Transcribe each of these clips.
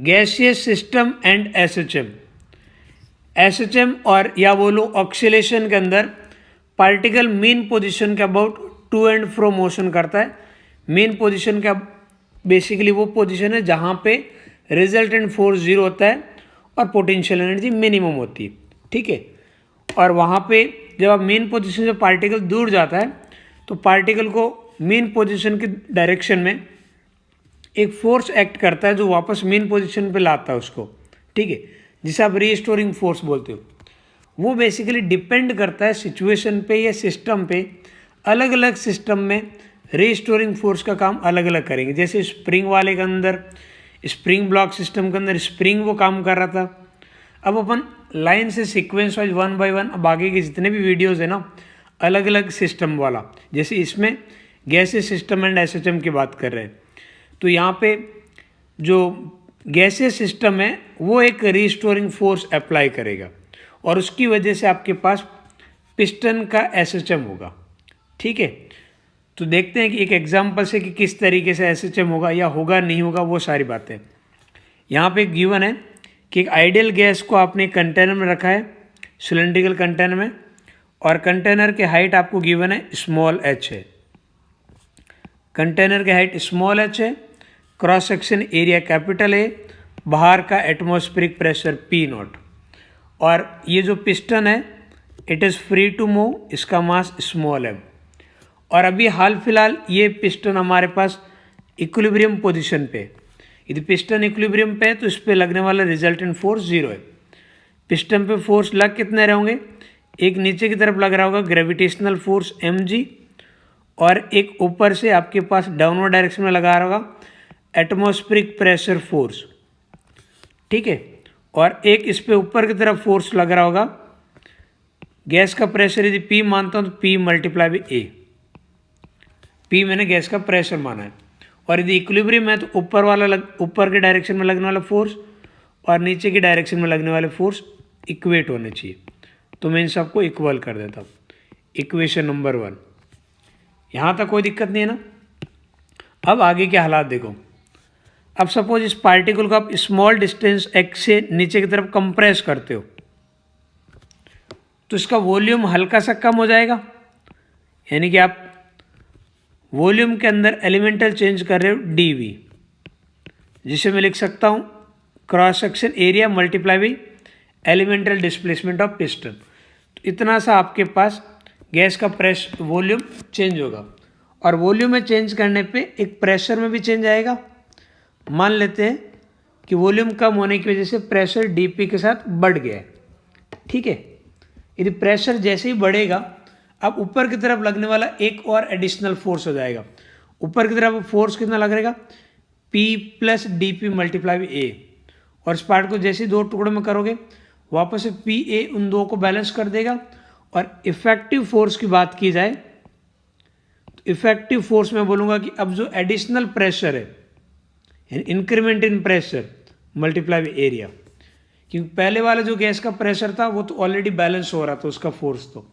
Gaseous system and SHM और या बोलो ऑक्सीलेशन के अंदर पार्टिकल मेन पोजीशन के about to and fro motion करता है। मेन पोजीशन का बेसिकली वो पोजीशन है जहाँ पे रिजल्टेंट फोर्स जीरो होता है और पोटेंशियल एनर्जी मिनिमम होती है, ठीक है। और वहाँ पे जब आप मेन पोजीशन से पार्टिकल दूर जाता है तो पार्टिकल को मेन पोजीशन की डायरेक्शन में एक फोर्स एक्ट करता है जो वापस मेन पोजीशन पे लाता है उसको, ठीक है, जिसे आप रीस्टोरिंग फोर्स बोलते हो। वो बेसिकली डिपेंड करता है सिचुएशन पे या सिस्टम पे। अलग अलग सिस्टम में रीस्टोरिंग फोर्स का काम अलग अलग करेंगे। जैसे स्प्रिंग वाले के अंदर, स्प्रिंग ब्लॉक सिस्टम के अंदर स्प्रिंग वो काम कर रहा था। अब अपन लाइन से sequence wise one by one अब आगे के जितने भी वीडियोज़ है ना अलग अलग सिस्टम वाला, जैसे इसमें गैसेस सिस्टम एंड एसएचएम की बात कर रहे हैं, तो यहाँ पे जो गैसेस सिस्टम है वो एक रीस्टोरिंग फोर्स अप्लाई करेगा और उसकी वजह से आपके पास पिस्टन का एसएचएम होगा, ठीक है। तो देखते हैं कि एक एग्जांपल से कि किस तरीके से एसएचएम होगा या होगा नहीं होगा, वो सारी बातें। यहाँ पे गिवन है कि एक आइडियल गैस को आपने कंटेनर में रखा है, सिलेंड्रिकल कंटेनर में, और कंटेनर के हाइट आपको गिवन है स्मॉल एच है। कंटेनर की हाइट स्मॉल एच है, क्रॉस सेक्शन एरिया कैपिटल है, बाहर का एटमॉस्फेरिक प्रेशर पी नॉट, और ये जो पिस्टन है it is free to move, इसका मास स्मॉल है। और अभी हाल फिलहाल ये पिस्टन हमारे पास इक्विलिब्रियम पोजीशन पे, यदि पिस्टन इक्विलिब्रियम पे है तो इस पर लगने वाला रिजल्टेंट फोर्स जीरो है। पिस्टन पे फोर्स लग कितने रहे होंगे, एक नीचे की तरफ लग रहा होगा ग्रेविटेशनल फोर्स mg, और एक ऊपर से आपके पास डाउनवर्ड डायरेक्शन में लगा रहा होगा एटमॉस्फेरिक प्रेशर फोर्स, ठीक है। और एक इस पे ऊपर की तरफ फोर्स लग रहा होगा, गैस का प्रेशर यदि P मानता हूँ तो P multiply by A, P मैंने गैस का प्रेशर माना है। और यदि इक्विलिब्रियम है तो ऊपर के डायरेक्शन में लगने वाला फोर्स और नीचे की डायरेक्शन में लगने वाले फोर्स इक्वेट होने चाहिए। तो मैं इन सबको इक्वल कर देता हूँ। इक्वेशन नंबर 1, यहाँ तक कोई दिक्कत नहीं है ना। अब आगे के हालात देखो। अब सपोज इस पार्टिकल को आप स्मॉल डिस्टेंस x से नीचे की तरफ कंप्रेस करते हो तो इसका वॉल्यूम हल्का सा कम हो जाएगा, यानी कि आप वॉल्यूम के अंदर एलिमेंटल चेंज कर रहे हो dV, जिसे मैं लिख सकता हूँ cross section area multiply by elemental displacement of piston. तो इतना सा आपके पास गैस का प्रेशर वॉल्यूम चेंज होगा, और वॉल्यूम में चेंज करने पे एक प्रेशर में भी चेंज आएगा। मान लेते हैं कि वॉल्यूम कम होने की वजह से प्रेशर dP के साथ बढ़ गया है, ठीक है। यदि प्रेशर जैसे ही बढ़ेगा अब ऊपर की तरफ लगने वाला एक और एडिशनल फोर्स हो जाएगा। ऊपर की तरफ फोर्स कितना लग रहेगा, P plus dP multiply by A, और इस पार्ट को जैसे ही दो टुकड़ों में करोगे वापस से PA उन दो को बैलेंस कर देगा। और इफेक्टिव फोर्स की बात की जाए तो इफेक्टिव फोर्स में बोलूँगा कि अब जो एडिशनल प्रेशर है, increment in pressure multiply by area, क्योंकि पहले वाला जो गैस का प्रेशर था वो तो ऑलरेडी बैलेंस हो रहा था उसका फोर्स। तो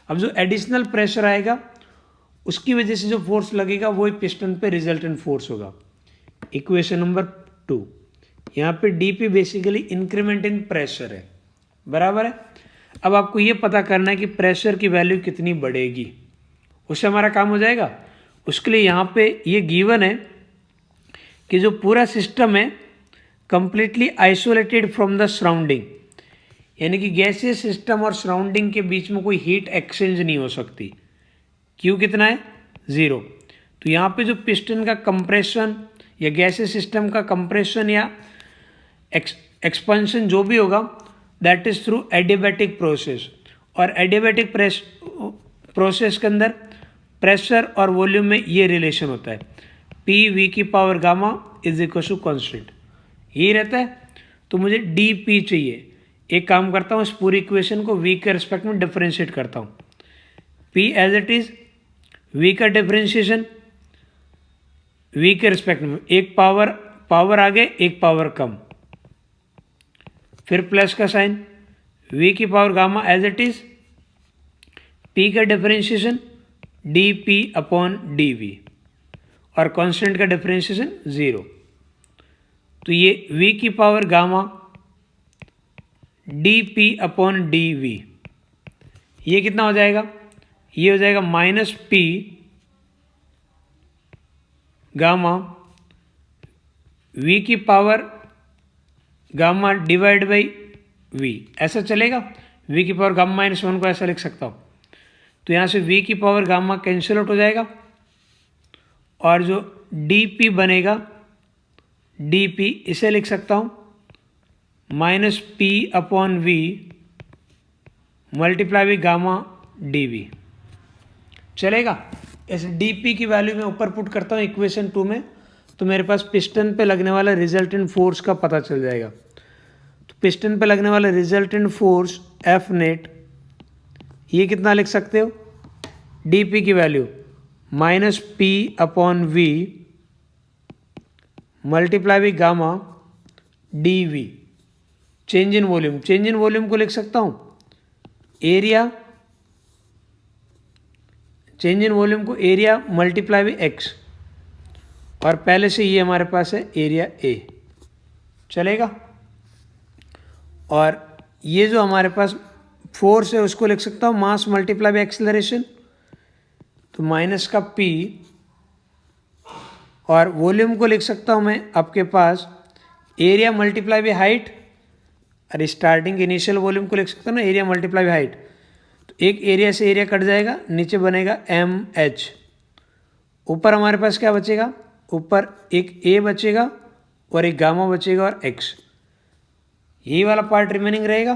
अब जो एडिशनल प्रेशर आएगा उसकी वजह से जो फोर्स लगेगा वही पिस्टन पे रिजल्टेंट फोर्स होगा। इक्वेशन नंबर 2, यहाँ पे dP basically increment in pressure है, बराबर है। अब आपको ये पता करना है कि प्रेशर की वैल्यू कितनी बढ़ेगी, उससे हमारा काम हो जाएगा। उसके लिए यहाँ पे ये गिवन है कि जो पूरा सिस्टम है completely isolated from the surrounding, यानी कि गैसियस सिस्टम और सराउंडिंग के बीच में कोई हीट एक्सचेंज नहीं हो सकती। क्यू कितना है, 0। तो यहाँ पे जो पिस्टन का कंप्रेशन या गैसियस सिस्टम का कंप्रेशन या एक्सपेंशन जो भी होगा that is through adiabatic process, और एडियाबैटिक प्रोसेस के अंदर प्रेशर और वॉल्यूम में ये रिलेशन होता है, PV की power gamma is equal to constant, यही रहता है। तो मुझे dP चाहिए। एक काम करता हूँ, इस पूरी इक्वेशन को V के रिस्पेक्ट में डिफरेंशिएट करता हूँ। P as it is, V का डिफरेंशिएशन V के रिस्पेक्ट में, एक पावर आगे एक पावर कम, फिर प्लस का साइन, V की power gamma as it is, P का डिफरेंशिएशन dP अपॉन dV, और कांस्टेंट का डिफरेंशिएशन 0। तो ये v की power gamma dp upon dv, ये कितना हो जाएगा, ये हो जाएगा माइनस p गामा v की power gamma divide by v, ऐसा चलेगा। v की पावर गामा -1 को ऐसा लिख सकता हूँ। तो यहाँ से v की पावर गामा कैंसिल आउट हो जाएगा और जो dp बनेगा, dp इसे लिख सकता हूँ minus p upon v multiply by gamma dv, चलेगा। इस dp की वैल्यू मैं ऊपर पुट करता हूँ इक्वेशन 2 में, तो मेरे पास पिस्टन पे लगने वाला रिजल्टेंट फोर्स का पता चल जाएगा। तो पिस्टन पे लगने वाला रिजल्टेंट फोर्स एफ नेट, ये कितना लिख सकते हो, dp की value minus p upon v multiply by gamma dv, change in volume, change in volume को लिख सकता हूँ एरिया, चेंज इन वॉल्यूम को एरिया मल्टीप्लाई बाई एक्स, और पहले से ये हमारे पास है एरिया ए, चलेगा। और ये जो हमारे पास फोर्स है उसको लिख सकता हूँ मास मल्टीप्लाई बाई एक्सेलरेशन, तो माइनस का p, और वॉल्यूम को लिख सकता हूँ मैं आपके पास एरिया मल्टीप्लाई बाई हाइट, और स्टार्टिंग इनिशियल वॉल्यूम को लिख सकता हूँ ना एरिया मल्टीप्लाई बाई हाइट। तो एक एरिया से एरिया कट जाएगा, नीचे बनेगा mh, ऊपर हमारे पास क्या बचेगा, ऊपर एक a बचेगा और एक गामा बचेगा और x, यही वाला पार्ट रिमेनिंग रहेगा।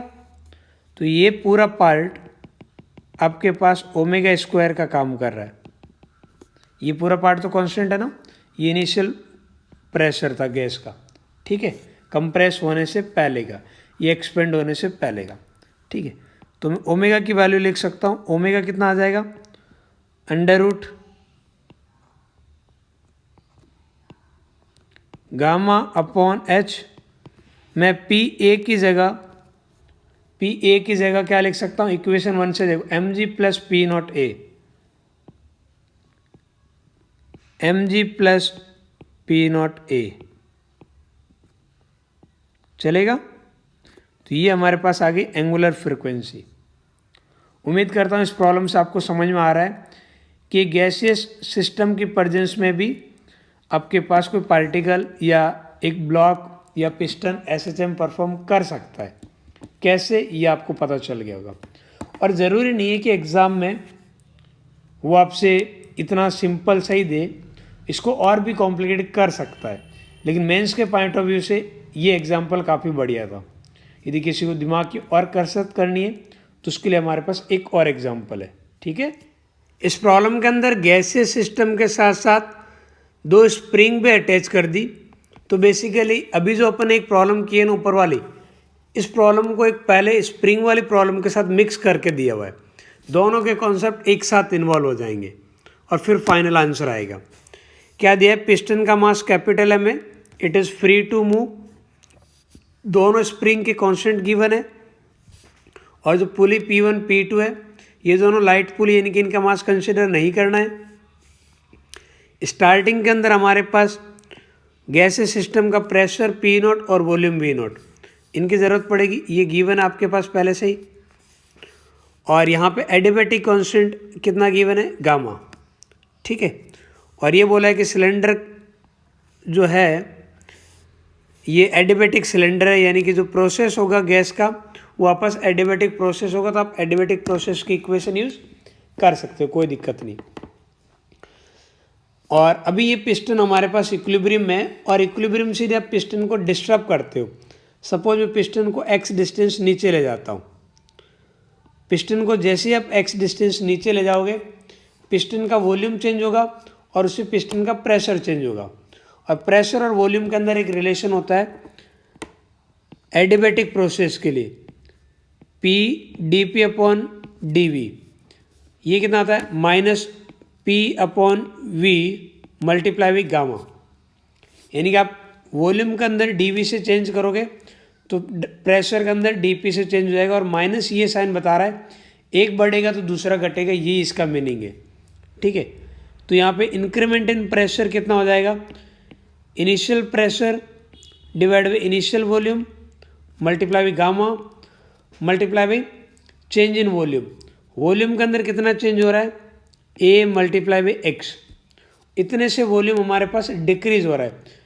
तो ये पूरा पार्ट आपके पास ओमेगा स्क्वायर का काम कर रहा है, ये पूरा पार्ट तो कांस्टेंट है ना, ये इनिशियल प्रेशर था गैस का, ठीक है, कंप्रेस होने से पहले का, ये एक्सपेंड होने से पहले का, ठीक है। तो मैं ओमेगा की वैल्यू लिख सकता हूँ, ओमेगा कितना आ जाएगा, under root gamma upon h, मैं PA की जगह क्या लिख सकता हूँ, इक्वेशन 1 से देखो, mg प्लस पी नॉट ए, mg प्लस पी नॉट ए, चलेगा। तो ये हमारे पास आ गई एंगुलर फ्रिक्वेंसी। उम्मीद करता हूँ इस प्रॉब्लम से आपको समझ में आ रहा है कि गैसियस सिस्टम की प्रेजेंस में भी आपके पास कोई पार्टिकल या एक ब्लॉक या पिस्टन SHM परफॉर्म कर सकता है, कैसे, ये आपको पता चल गया होगा। और ज़रूरी नहीं है कि एग्ज़ाम में वो आपसे इतना सिंपल सही दे, इसको और भी कॉम्प्लिकेटेड कर सकता है, लेकिन मेंस के पॉइंट ऑफ व्यू से ये एग्जाम्पल काफ़ी बढ़िया था। यदि किसी को दिमाग की और कसरत करनी है तो उसके लिए हमारे पास एक और एग्जाम्पल है, ठीक है। इस प्रॉब्लम के अंदर गैसियस सिस्टम के साथ साथ 2 स्प्रिंग भी अटैच कर दी। तो बेसिकली अभी जो अपन एक प्रॉब्लम की है ना ऊपर वाली, इस प्रॉब्लम को एक पहले स्प्रिंग वाली प्रॉब्लम के साथ मिक्स करके दिया हुआ है, दोनों के कॉन्सेप्ट एक साथ इन्वॉल्व हो जाएंगे और फिर फाइनल आंसर आएगा। क्या दिया है, पिस्टन का मास कैपिटल M है, it is free to move, दोनों स्प्रिंग के कांस्टेंट गिवन है, और जो पुली P1 P2 है ये दोनों लाइट पुली, यानी कि इनका मास कंसिडर नहीं करना है। स्टार्टिंग के अंदर हमारे पास गैसेस सिस्टम का प्रेशर P0 और वॉल्यूम V0, इनकी ज़रूरत पड़ेगी, ये गिवन है आपके पास पहले से ही। और यहाँ पे एडिबेटिक कांस्टेंट कितना गिवन है, गामा, ठीक है। और ये बोला है कि सिलेंडर जो है ये एडिबेटिक सिलेंडर है, यानी कि जो प्रोसेस होगा गैस का वो वापस एडिबेटिक प्रोसेस होगा, तो आप एडिबेटिक प्रोसेस की इक्वेशन यूज़ कर सकते हो, कोई दिक्कत नहीं। और अभी ये पिस्टन हमारे पास इक्विलिब्रियम में है, और इक्विलिब्रियम से यदि आप पिस्टन को डिस्टर्ब करते हो, सपोज मैं पिस्टन को x डिस्टेंस नीचे ले जाता हूँ, पिस्टन को जैसे ही आप x डिस्टेंस नीचे ले जाओगे पिस्टन का वॉल्यूम चेंज होगा और उससे पिस्टन का प्रेशर चेंज होगा। और प्रेशर और वॉल्यूम के अंदर एक रिलेशन होता है एडिबेटिक प्रोसेस के लिए, P dP अपॉन dV, ये कितना आता है, minus P upon V multiply with gamma, यानी कि आप वॉल्यूम के अंदर dV से चेंज करोगे तो प्रेशर के अंदर dP से चेंज हो जाएगा, और माइनस ये साइन बता रहा है एक बढ़ेगा तो दूसरा घटेगा, ये इसका मीनिंग है, ठीक है। तो यहाँ पे इंक्रीमेंट इन प्रेशर कितना हो जाएगा, initial pressure divide by initial volume multiply by gamma multiply by change in volume. Volume के अंदर कितना चेंज हो रहा है, ए मल्टीप्लाई बाई एक्स, इतने से वॉल्यूम हमारे पास डिक्रीज हो रहा है।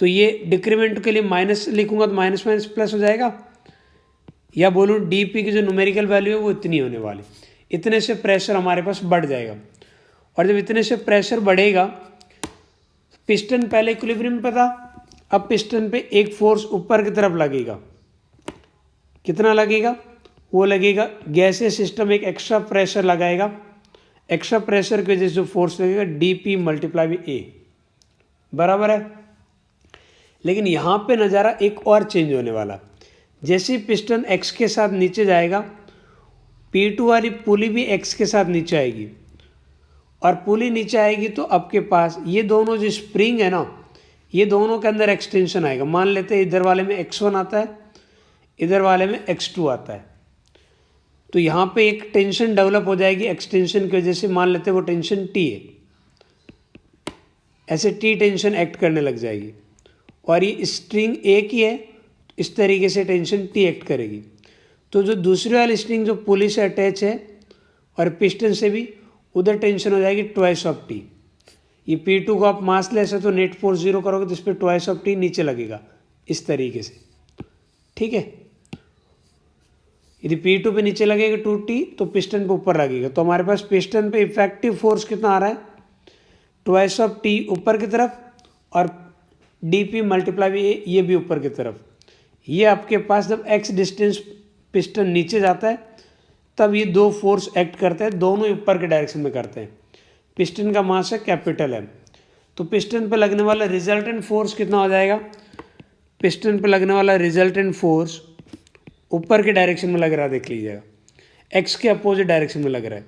तो ये डिक्रीमेंट के लिए माइनस लिखूंगा तो माइनस माइनस प्लस हो जाएगा, या बोलूँ डी पी की जो न्यूमेरिकल वैल्यू है वो इतनी होने वाली, इतने से प्रेशर हमारे पास बढ़ जाएगा। और जब इतने से प्रेशर बढ़ेगा, पिस्टन पहले इक्विलिब्रियम पे था, अब पिस्टन पे एक फोर्स ऊपर की तरफ लगेगा। कितना लगेगा, वो लगेगा गैसेस सिस्टम एक एक्स्ट्रा प्रेशर लगाएगा, एक्स्ट्रा प्रेशर की वजह से जो फोर्स लगेगा डी पी मल्टीप्लाई बाई ए, बराबर है। लेकिन यहाँ पे नज़ारा एक और चेंज होने वाला, जैसे ही पिस्टन एक्स के साथ नीचे जाएगा, P2 वाली पुली भी एक्स के साथ नीचे आएगी, और पुली नीचे आएगी तो आपके पास ये दोनों जो स्प्रिंग है ना, ये दोनों के अंदर एक्सटेंशन आएगा। मान लेते हैं इधर वाले में x1 आता है, इधर वाले में x2 आता है, तो यहाँ पे एक टेंशन डेवलप हो जाएगी एक्सटेंशन की वजह से। मान लेते हैं वो टेंशन T है, ऐसे T टेंशन एक्ट करने लग जाएगी, और ये स्ट्रिंग एक ही है, इस तरीके से टेंशन T एक्ट करेगी। तो जो दूसरी वाली स्ट्रिंग जो पुली से अटैच है और पिस्टन से भी, उधर टेंशन हो जाएगी ट्वाइस ऑफ T। ये P2 को आप मास लेस है तो नेट फोर्स जीरो करोगे तो इस पर ट्वाइस ऑफ T नीचे लगेगा, इस तरीके से, ठीक है। यदि P2 पे नीचे लगेगा 2T तो पिस्टन पे ऊपर लगेगा, तो हमारे पास पिस्टन पे इफेक्टिव फोर्स कितना आ रहा है, ट्वाइस ऑफ T ऊपर की तरफ, और DP मल्टीप्लाई भी ये भी ऊपर की तरफ। ये आपके पास जब x डिस्टेंस पिस्टन नीचे जाता है तब ये दो फोर्स एक्ट करते हैं, दोनों ऊपर के डायरेक्शन में करते हैं। पिस्टन का मास है कैपिटल M, तो पिस्टन पे लगने वाला रिजल्टेंट फोर्स कितना हो जाएगा, पिस्टन पे लगने वाला रिजल्टेंट फोर्स ऊपर के डायरेक्शन में लग रहा है, देख लीजिएगा x के अपोजिट डायरेक्शन में लग रहा है।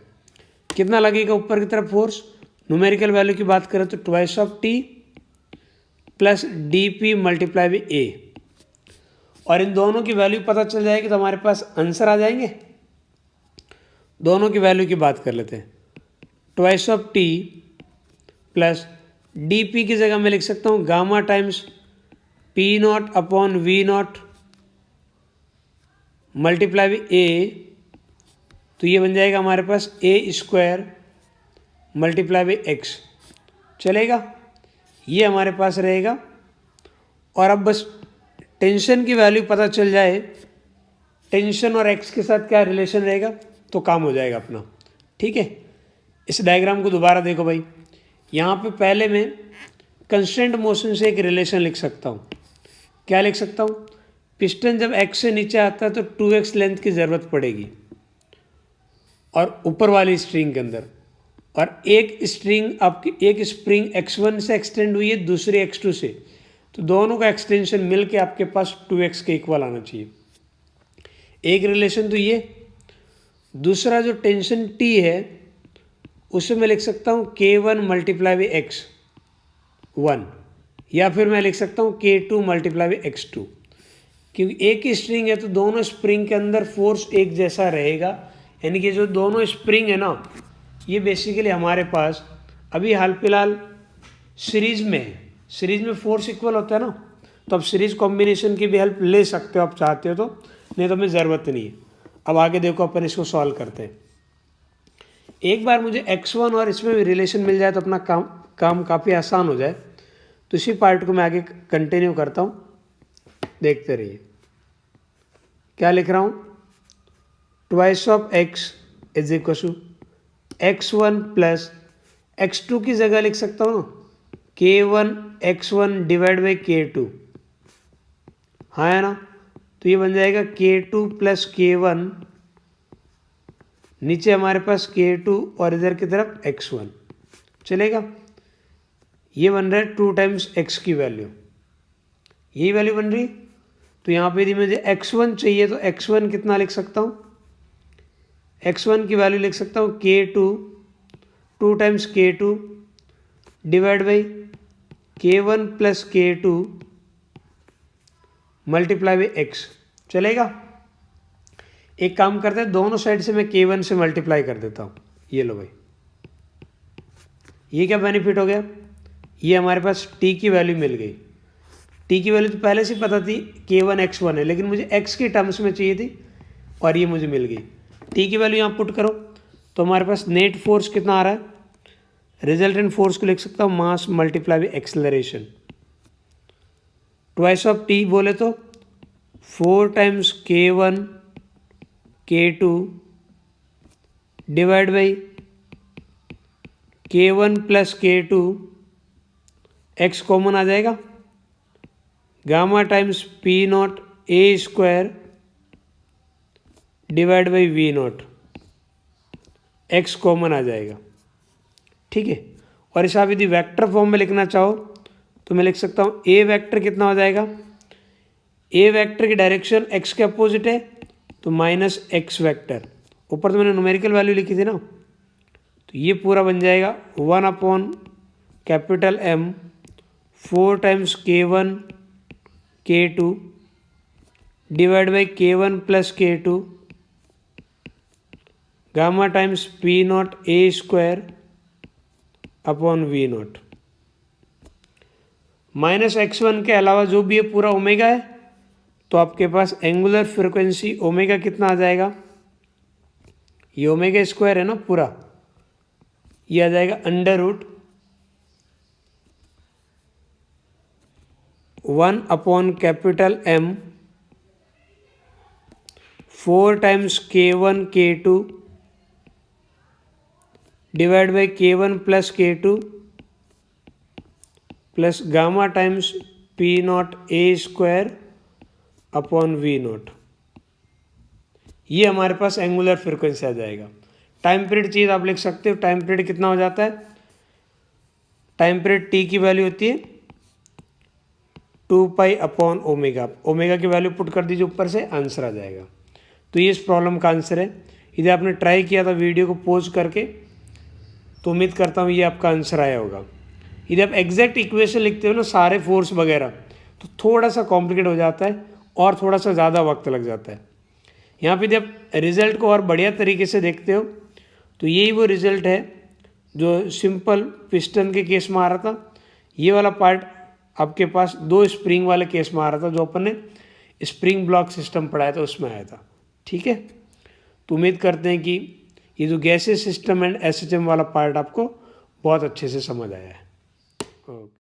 कितना लगेगा ऊपर की तरफ फोर्स, न्यूमेरिकल वैल्यू की बात करें तो twice of T plus DP multiply by A, और इन दोनों की वैल्यू पता चल जाएगी तो हमारे पास आंसर आ जाएंगे। दोनों की वैल्यू की बात कर लेते हैं, twice of T plus DP की जगह मैं लिख सकता हूँ gamma times P0 upon V0 multiply by A, तो ये बन जाएगा हमारे पास A² मल्टीप्लाई बाई x, चलेगा, ये हमारे पास रहेगा। और अब बस टेंशन की वैल्यू पता चल जाए, टेंशन और x के साथ क्या रिलेशन रहेगा, तो काम हो जाएगा अपना, ठीक है। इस डायग्राम को दोबारा देखो भाई, यहाँ पे पहले मैं कंस्टेंट मोशन से एक रिलेशन लिख सकता हूँ। क्या लिख सकता हूँ, पिस्टन जब x से नीचे आता है तो 2x लेंथ की ज़रूरत पड़ेगी, और ऊपर वाली स्ट्रिंग के अंदर, और एक स्ट्रिंग आपकी एक स्प्रिंग x1 से एक्सटेंड हुई है, दूसरी x2 से, तो दोनों का एक्सटेंशन मिल के आपके पास 2x के इक्वल आना चाहिए। एक रिलेशन तो ये, दूसरा जो टेंशन T है उसे मैं लिख सकता हूँ K1 मल्टीप्लाई बाई x1, या फिर मैं लिख सकता हूँ K2 मल्टीप्लाई बाई x2, क्योंकि एक ही स्ट्रिंग है तो दोनों स्प्रिंग के अंदर फोर्स एक जैसा रहेगा। यानी कि जो दोनों स्प्रिंग है ना, ये बेसिकली हमारे पास अभी हाल फिलहाल सीरीज में है, सीरीज में फोर्स इक्वल होता है ना, तो अब सीरीज कॉम्बिनेशन की भी हेल्प ले सकते हो आप चाहते हो तो, नहीं तो हमें ज़रूरत नहीं है। अब आगे देखो अपन इसको सॉल्व करते हैं। एक बार मुझे x1 और इसमें भी रिलेशन मिल जाए तो अपना काम काफ़ी आसान हो जाए। तो इसी पार्ट को मैं आगे कंटिन्यू करता हूँ, देखते रहिए। क्या लिख रहा हूँ, twice of x is equal to x1 plus x2 की जगह लिख सकता हूँ ना K1 x1 divide by K2, हाँ है ना, तो ये बन जाएगा K2 प्लस K1, नीचे हमारे पास K2 और इधर की तरफ x1, चलेगा। ये बन रहा है 2 टाइम्स x की वैल्यू, यही वैल्यू बन रही। तो यहाँ पे यदि मुझे x1 चाहिए तो x1 कितना लिख सकता हूँ, x1 की वैल्यू लिख सकता हूँ K2 2 times K2 divide by K1 plus K2 multiply by x, चलेगा। एक काम करते हैं, दोनों साइड से मैं K1 से मल्टीप्लाई कर देता हूँ। ये लो भाई, ये क्या बेनिफिट हो गया, ये हमारे पास T की वैल्यू मिल गई। टी की वैल्यू तो पहले से पता थी K1 X1 है, लेकिन मुझे x के टर्म्स में चाहिए थी और ये मुझे मिल गई। टी की वैल्यू यहाँ पुट करो तो हमारे पास नेट फोर्स कितना आ रहा है, रिजल्टेंट फोर्स को लिख सकता हूँ mass multiply by acceleration. Twice of T बोले तो 4 times K1 K2 divide by K1 plus K2, x common आ जाएगा, gamma times P naught A square divide by V naught, x common आ जाएगा। ठीक है, और इसे आप यदि वेक्टर फॉर्म में लिखना चाहो तो मैं लिख सकता हूँ ए वेक्टर कितना हो जाएगा, ए वेक्टर की डायरेक्शन x के अपोजिट है तो माइनस एक्स वेक्टर, ऊपर तो मैंने न्यूमेरिकल वैल्यू लिखी थी ना, तो ये पूरा बन जाएगा 1/M 4 times K1 K2 divide by K1 plus K2 gamma times P naught A square upon V naught. -x1 के अलावा जो भी ये पूरा ओमेगा है तो आपके पास एंगुलर फ्रिक्वेंसी ओमेगा कितना आ जाएगा, ये ओमेगा स्क्वायर है ना पूरा, ये आ जाएगा √1/M 4 times K1 K2 divide by K1 plus K2 plus gamma times P naught A square upon V naught. ये हमारे पास एंगुलर फ्रिक्वेंसी आ जाएगा। टाइम पीरियड चीज़ आप लिख सकते हो, टाइम पीरियड कितना हो जाता है, टाइम पीरियड टी की वैल्यू होती है 2π/ω, ओमेगा की वैल्यू पुट कर दीजिए ऊपर से, आंसर आ जाएगा। तो ये इस प्रॉब्लम का आंसर है। यदि आपने ट्राई किया था वीडियो को पॉज करके तो उम्मीद करता हूँ ये आपका आंसर आया होगा। यदि आप एग्जैक्ट इक्वेशन लिखते हो ना सारे फोर्स वगैरह तो थोड़ा सा कॉम्प्लिकेट हो जाता है और थोड़ा सा ज़्यादा वक्त लग जाता है। यहाँ पे यदि आप रिज़ल्ट को और बढ़िया तरीके से देखते हो तो यही वो रिज़ल्ट है जो सिंपल पिस्टन के केस में आ रहा था। ये वाला पार्ट आपके पास 2 स्प्रिंग वाले केस में आ रहा था जो अपन ने स्प्रिंग ब्लॉक सिस्टम पढ़ाया था उसमें आया था। ठीक है, तो उम्मीद करते हैं कि ये जो गैसेस सिस्टम एंड एसएचएम वाला पार्ट आपको बहुत अच्छे से समझ आया है। ओके।